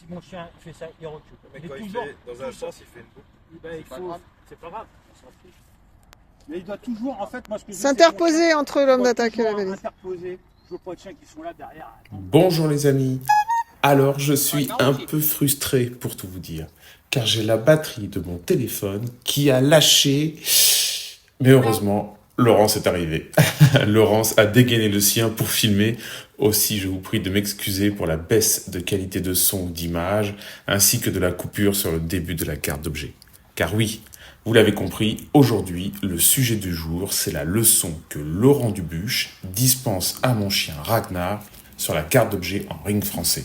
si mon chien fait ça, il recule. Mais Il est quand il toujours, fait dans un sens, il fait une boucle. ben, il pas faut, grave. c'est pas grave, on s'en fiche. Mais il doit toujours, en fait, moi ce que je veux, S'interposer entre l'homme c'est d'attaque et la toujours valise. interposer. Je veux pas de chiens qui sont là derrière. Bonjour les amis. Alors je suis un peu frustré pour tout vous dire, car j'ai la batterie de mon téléphone qui a lâché. Mais heureusement, Laurence est arrivée. Laurence a dégainé le sien pour filmer. Aussi, je vous prie de m'excuser pour la baisse de qualité de son ou d'image, ainsi que de la coupure sur le début de la carte d'objet. Car oui, vous l'avez compris, aujourd'hui, le sujet du jour, c'est la leçon que Laurent Dubuche dispense à mon chien Ragnar sur la carte d'objet en ring français.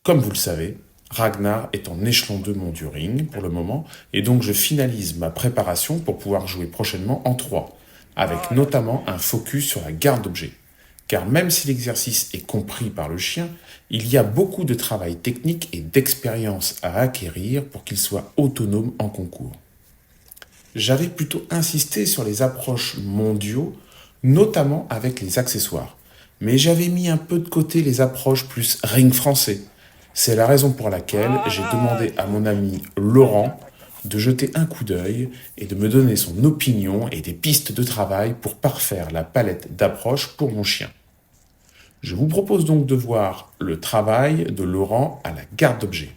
Comme vous le savez, Ragnar est en échelon 2 mondiaux ring pour le moment, et donc je finalise ma préparation pour pouvoir jouer prochainement en 3, avec notamment un focus sur la garde d'objet. Car même si l'exercice est compris par le chien, il y a beaucoup de travail technique et d'expérience à acquérir pour qu'il soit autonome en concours. J'avais plutôt insisté sur les approches mondiaux, notamment avec les accessoires, mais j'avais mis un peu de côté les approches plus ring français. C'est la raison pour laquelle j'ai demandé à mon ami Laurent de jeter un coup d'œil et de me donner son opinion et des pistes de travail pour parfaire la palette d'approches pour mon chien. Je vous propose donc de voir le travail de Laurent à la garde d'objet.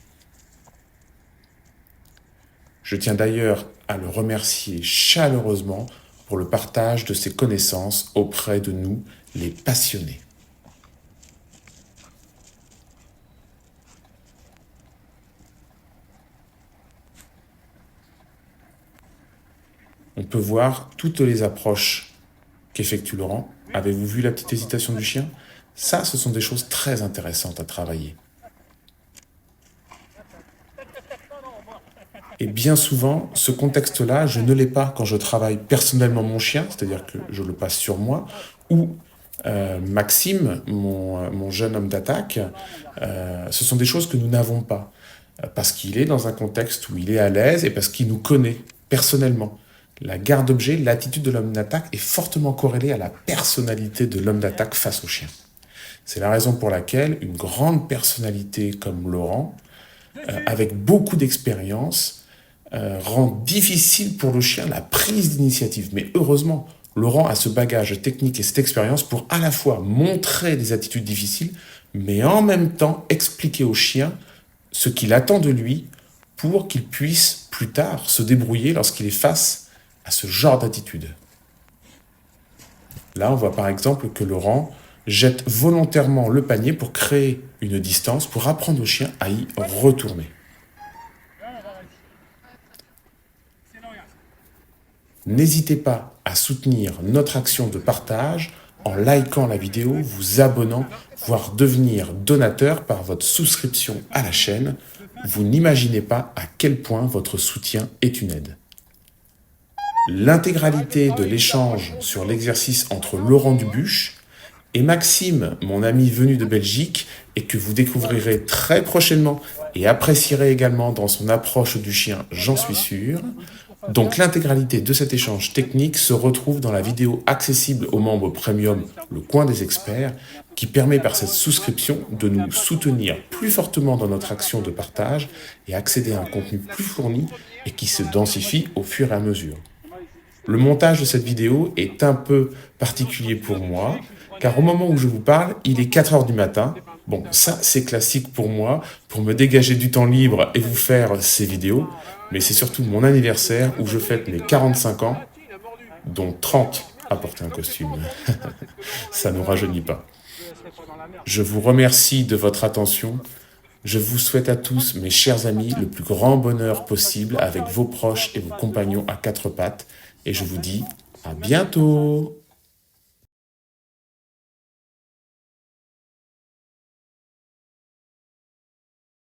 Je tiens d'ailleurs à le remercier chaleureusement pour le partage de ses connaissances auprès de nous, les passionnés. On peut voir toutes les approches qu'effectue Laurent. Avez-vous vu la petite hésitation du chien ? Ça, ce sont des choses très intéressantes à travailler. Et bien souvent, ce contexte-là, je ne l'ai pas quand je travaille personnellement mon chien, c'est-à-dire que je le passe sur moi, ou Maxime, mon jeune homme d'attaque, ce sont des choses que nous n'avons pas, parce qu'il est dans un contexte où il est à l'aise et parce qu'il nous connaît personnellement. La garde d'objet, l'attitude de l'homme d'attaque est fortement corrélée à la personnalité de l'homme d'attaque face au chien. C'est la raison pour laquelle une grande personnalité comme Laurent, avec beaucoup d'expérience, rend difficile pour le chien la prise d'initiative. Mais heureusement, Laurent a ce bagage technique et cette expérience pour à la fois montrer des attitudes difficiles, mais en même temps expliquer au chien ce qu'il attend de lui pour qu'il puisse plus tard se débrouiller lorsqu'il est face à ce genre d'attitude. Là, on voit par exemple que Laurent jette volontairement le panier pour créer une distance, pour apprendre au chien à y retourner. N'hésitez pas à soutenir notre action de partage en likant la vidéo, vous abonnant, voire devenir donateur par votre souscription à la chaîne. Vous n'imaginez pas à quel point votre soutien est une aide. L'intégralité de l'échange sur l'exercice entre Laurent Dubuche et Maxime, mon ami venu de Belgique, et que vous découvrirez très prochainement et apprécierez également dans son approche du chien, j'en suis sûr. Donc l'intégralité de cet échange technique se retrouve dans la vidéo accessible aux membres premium Le Coin des Experts, qui permet par cette souscription de nous soutenir plus fortement dans notre action de partage et accéder à un contenu plus fourni et qui se densifie au fur et à mesure. Le montage de cette vidéo est un peu particulier pour moi, car au moment où je vous parle, il est 4h du matin. Bon, ça c'est classique pour moi, pour me dégager du temps libre et vous faire ces vidéos, mais c'est surtout mon anniversaire où je fête mes 45 ans, dont 30 à porter un costume. Ça ne rajeunit pas. Je vous remercie de votre attention. Je vous souhaite à tous, mes chers amis, le plus grand bonheur possible avec vos proches et vos compagnons à quatre pattes. Et je vous dis à bientôt!